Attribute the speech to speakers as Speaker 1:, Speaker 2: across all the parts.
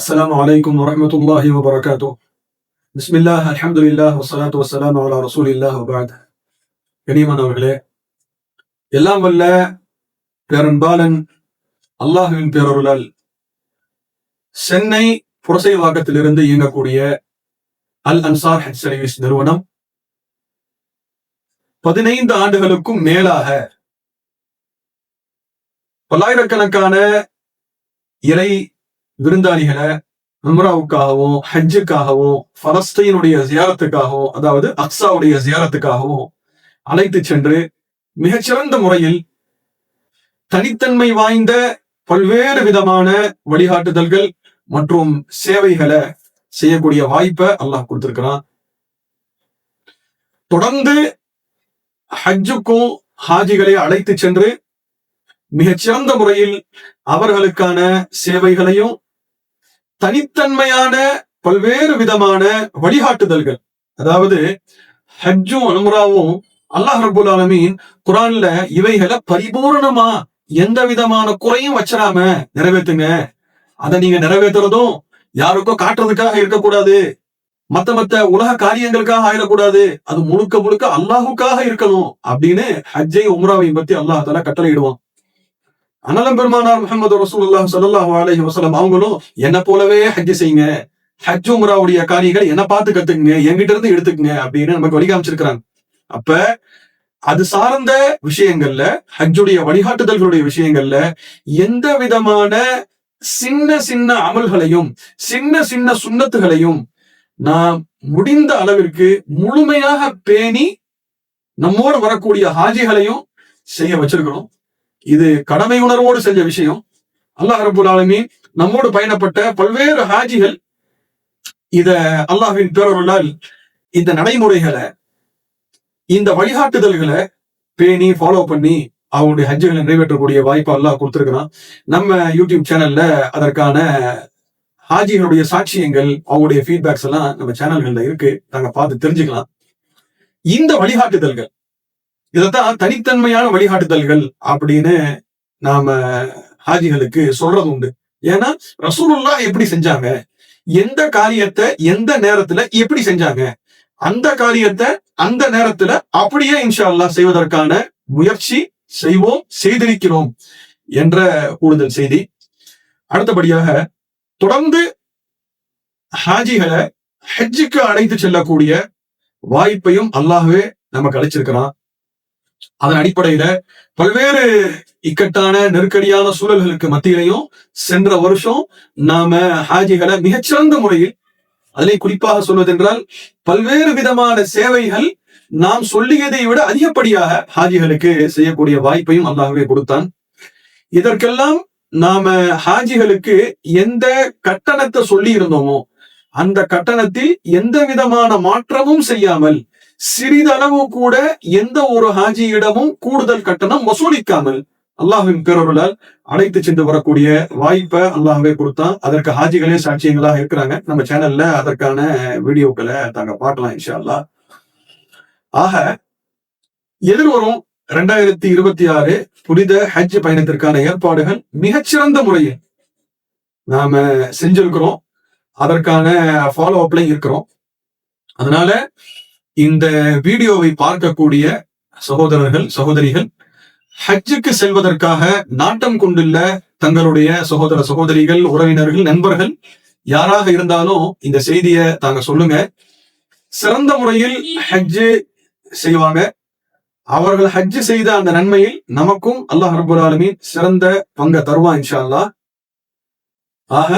Speaker 1: السلام عليكم ورحمة الله وبركاته. بسم الله الحمد لله والصلاة والسلام على رسول الله وبعد. கனிமானவர்களே, எல்லாம் வல்ல பேரன்பாலன் அல்லாஹுவின் பேரருளால் சென்னை புரசைவாக்கத்திலிருந்து இயங்கக்கூடிய அல் அன்சார் ஹஜ் சர்வீஸ் நிறுவனம் 15 ஆண்டுகளுக்கும் மேலாக பல்லாயிரக்கணக்கான இறை விருந்தாளிகளை உம்ராவுக்காகவும் ஹஜ்ஜுக்காகவும் பலஸ்தீனுடைய ஜியாரத்துக்காகவும் அதாவது அக்ஸாவுடைய ஜியாரத்துக்காகவும் அழைத்து சென்று மிகச்சிறந்த முறையில் தனித்தன்மை வாய்ந்த பல்வேறு விதமான வழிகாட்டுதல்கள் மற்றும் சேவைகளை செய்யக்கூடிய வாய்ப்பை அல்லாஹ் கொடுத்திருக்கிறான். தொடர்ந்து ஹஜ்ஜுக்கும் ஹாஜிகளை அழைத்து சென்று மிகச்சிறந்த முறையில் அவர்களுக்கான சேவைகளையும் தனித்தன்மையான பல்வேறு விதமான வழிகாட்டுதல்கள், அதாவது ஹஜ்ஜும் உம்ராவும் அல்லாஹ் ரப்பல் ஆலமீன் குர்ஆன்ல இவைகளை பரிபூர்ணமா எந்த விதமான குறையும் வச்சிடாம நிறைவேற்றுங்க. அதை நீங்க நிறைவேற்றுறதும் யாருக்கோ காட்டுறதுக்காக இருக்கக்கூடாது, மத்த உலக காரியங்களுக்காக ஆயிடக்கூடாது, அது முழுக்க முழுக்க அல்லாஹுக்காக இருக்கணும் அப்படின்னு ஹஜ்ஜை உம்ராவையும் பத்தி அல்லாஹ் தஆலா கட்டளையிடுவான். அனலம் பெருமானார் முஹம்மது ரசூலுல்லாஹ் ஸல்லல்லாஹு அலைஹி வஸல்லம் அவங்களும் என்ன போலவே ஹஜ் செய்யுங்க, ஹஜ் உம்ராவுடைய காரியங்களை என்ன பார்த்து கத்துக்குங்க, என்கிட்ட இருந்து எடுத்துக்குங்க அப்படின்னு நமக்கு வழிகாமிச்சிருக்கிறாங்க. அப்ப அது சார்ந்த விஷயங்கள்ல, ஹஜ்ஜுடைய வழிகாட்டுதல்களுடைய விஷயங்கள்ல எந்த விதமான சின்ன சின்ன அமல்களையும் சின்ன சின்ன சுன்னத்துகளையும் நாம் முடிந்த அளவிற்கு முழுமையாக பேணி நம்மோடு வரக்கூடிய ஹாஜிகளையும் செய்ய வச்சிருக்கிறோம். இது கடமை உணர்வோடு செஞ்ச விஷயம். அல்லாஹ் ரப்பல் ஆலமீன் நம்மோடு பயணப்பட்ட பல்வேறு ஹாஜிகள் இத அல்லாஹ்வின் பேரருளால் இந்த நடைமுறைகளை, இந்த வழிகாட்டுதல்களை பேணி ஃபாலோ பண்ணி அவங்களுடைய ஹஜ்ஜுகளை நிறைவேற்றக்கூடிய வாய்ப்பை அல்லாஹ் கொடுத்திருக்கிறான். நம்ம யூடியூப் சேனல்ல அதற்கான ஹாஜிகளுடைய சாட்சியங்கள், அவங்களுடைய ஃபீட்பேக்ஸ் எல்லாம் நம்ம சேனல்கள்ல இருக்கு, நாங்க பார்த்து தெரிஞ்சுக்கலாம். இந்த வழிகாட்டுதல்கள் இதத்தான் தனித்தன்மையான வழிகாட்டுதல்கள் அப்படின்னு நாம ஹாஜிகளுக்கு சொல்றது உண்டு. ஏன்னா ரசூலுல்லாஹ் எப்படி செஞ்சாங்க, எந்த காரியத்தை எந்த நேரத்துல எப்படி செஞ்சாங்க, அந்த காரியத்தை அந்த நேரத்துல அப்படியே இன்ஷா அல்லாஹ் செய்வதற்கான முயற்சி செய்வோம், செய்திருக்கிறோம் என்ற கூடுதல் செய்தி. அடுத்தபடியாக தொடர்ந்து ஹாஜிகளை ஹஜ்ஜுக்கு அழைத்து செல்லக்கூடிய வாய்ப்பையும் அல்லாஹ்வே நமக்கு அளிச்சிருக்கிறான். அதன் அடிப்படையில பல்வேறு இக்கட்டான நெருக்கடியான சூழல்களுக்கு மத்தியிலையும் சென்ற வருஷம் நாம ஹாஜிகளை மிகச்சிறந்த முறையில், அதிலே குறிப்பாக சொல்வதென்றால் பல்வேறு விதமான சேவைகள் நாம் சொல்லியதை விட அதிகப்படியாக ஹாஜிகளுக்கு செய்யக்கூடிய வாய்ப்பையும் அல்லாஹ்வே கொடுத்தான். இதற்கெல்லாம் நாம ஹாஜிகளுக்கு எந்த கட்டணத்தை சொல்லி இருந்தோமோ அந்த கட்டணத்தில் எந்த விதமான மாற்றமும் செய்யாமல், சிறிதளவு கூட எந்த ஒரு ஹாஜியிடமும் கூடுதல் கட்டணம் வசூலிக்காமல் அல்லாஹ்வின் பேரருளால் அழைத்து சென்று வரக்கூடிய வாய்ப்பை அல்லாஹ்வே கொடுத்தான். அதற்கு ஹாஜிகளே சாட்சியங்களாக இருக்கிறாங்க. நம்ம சேனல்ல அதற்கான வீடியோக்களை தாங்க பார்க்கலாம் இன்ஷா அல்லாஹ். ஆக எதிர்வரும் 2026 புனித ஹஜ் பயணத்திற்கான ஏற்பாடுகள் மிகச்சிறந்த முறையில் நாம செஞ்சிருக்கிறோம். அதற்கான ஃபாலோ அப்ல இருக்கிறோம். அதனால இந்த வீடியோவை பார்க்கக்கூடிய சகோதரர்கள் சகோதரிகள், ஹஜ்ஜுக்கு செல்வதற்காக நாட்டம் கொண்டுள்ள தங்களுடைய சகோதர சகோதரிகள், உறவினர்கள், நண்பர்கள் யாராக இருந்தாலும் இந்த செய்தியை தாங்க சொல்லுங்க. சிறந்த முறையில் ஹஜ்ஜு செய்வாங்க. அவர்கள் ஹஜ்ஜு செய்த அந்த நன்மையில் நமக்கும் அல்லாஹ் ரப்பல் ஆலமீன் சிறந்த பங்கை தருவான் இன்ஷா அல்லாஹ். ஆக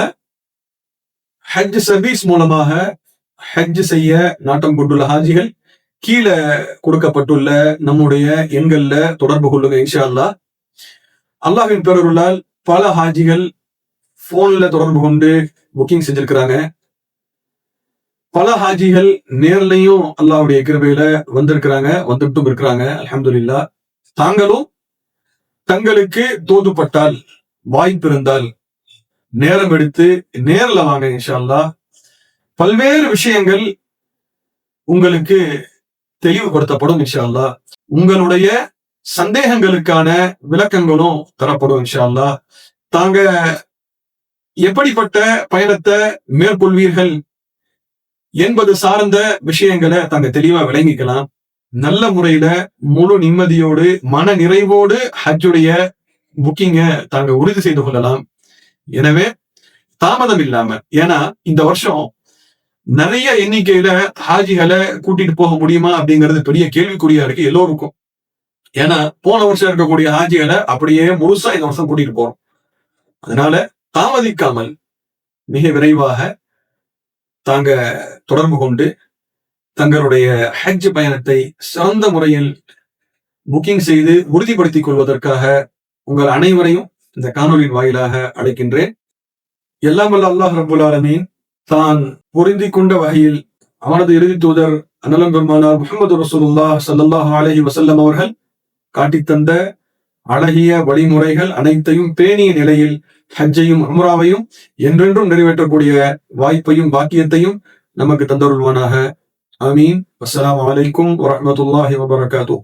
Speaker 1: ஹஜ் சர்வீஸ் மூலமாக ஹஜ் செய்ய நாட்டம் கொண்டுள்ள ஹாஜிகள் கீழே கொடுக்கப்பட்டுள்ள நம்முடைய எண்கள்ல தொடர்பு கொள்ளுங்க இன்ஷா அல்லாஹ். அல்லாஹ்வின் பேரருளால் பல ஹாஜிகள் போன்ல தொடர்பு கொண்டு புக்கிங் செஞ்சிருக்கிறாங்க. பல ஹாஜிகள் நேர்லையும் அல்லாஹ்வுடைய கிருபையில வந்திருக்கிறாங்க, வந்துட்டும் இருக்கிறாங்க. அல்ஹம்துலில்லாஹ். தாங்களும் தங்களுக்கு தோதுப்பட்டால், வாய்ப்பு இருந்தால் நேரம் எடுத்து நேர்ல வாங்க இன்ஷா அல்லாஹ். பல்வேறு விஷயங்கள் உங்களுக்கு தெளிவுபடுத்தப்படும் இன்ஷா அல்லாஹ். உங்களுடைய சந்தேகங்களுக்கான விளக்கங்களும் தரப்படும் இன்ஷா அல்லாஹ். தாங்க எப்படிப்பட்ட பயணத்தை மேற்கொள்வீர்கள் என்பது சார்ந்த விஷயங்களை தாங்க தெளிவா விளங்கிக்கலாம். நல்ல முறையில முழு நிம்மதியோடு மன நிறைவோடு ஹஜ்ஜுடைய புக்கிங்க தாங்க உறுதி செய்து கொள்ளலாம். எனவே தாமதம் இல்லாம, ஏன்னா இந்த வருஷம் நிறைய எண்ணிக்கையில ஹாஜிகளை கூட்டிட்டு போக முடியுமா அப்படிங்கிறது பெரிய கேள்விக்குறியா இருக்கு எல்லோருக்கும். ஏன்னா போன வருஷம் இருக்கக்கூடிய ஹாஜிகளை அப்படியே முழுசா இந்த வருஷம் கூட்டிட்டு போறோம். அதனால தாமதிக்காமல் மிக விரைவாக தாங்க தொடர்பு கொண்டு தங்களுடைய ஹஜ் பயணத்தை சிறந்த முறையில் புக்கிங் செய்து உறுதிப்படுத்திக் கொள்வதற்காக உங்கள் அனைவரையும் இந்த காணொலியின் வாயிலாக அழைக்கின்றேன். எல்லாம் வல்ல அல்லாஹ் ரப்புல் ஆலமீன் தான் பொருந்தி கொண்ட வகையில் அவனது இறுதி தூதர் அன்னலம் பெருமானார் முஹம்மது ரசூலுல்லாஹ் ஸல்லல்லாஹு அலைஹி வஸல்லம் அவர்கள் காட்டித்தந்த அழகிய வழிமுறைகள் அனைத்தையும் பேணிய நிலையில் ஹஜ்ஜையும் உம்ராவையும் என்றென்றும் நிறைவேற்றக்கூடிய வாய்ப்பையும் பாக்கியத்தையும் நமக்கு தந்தருள்வானாக. ஆமீன். அஸ்ஸலாமு அலைக்கும் வரஹ்மத்துல்லாஹி வபரகாத்துஹு.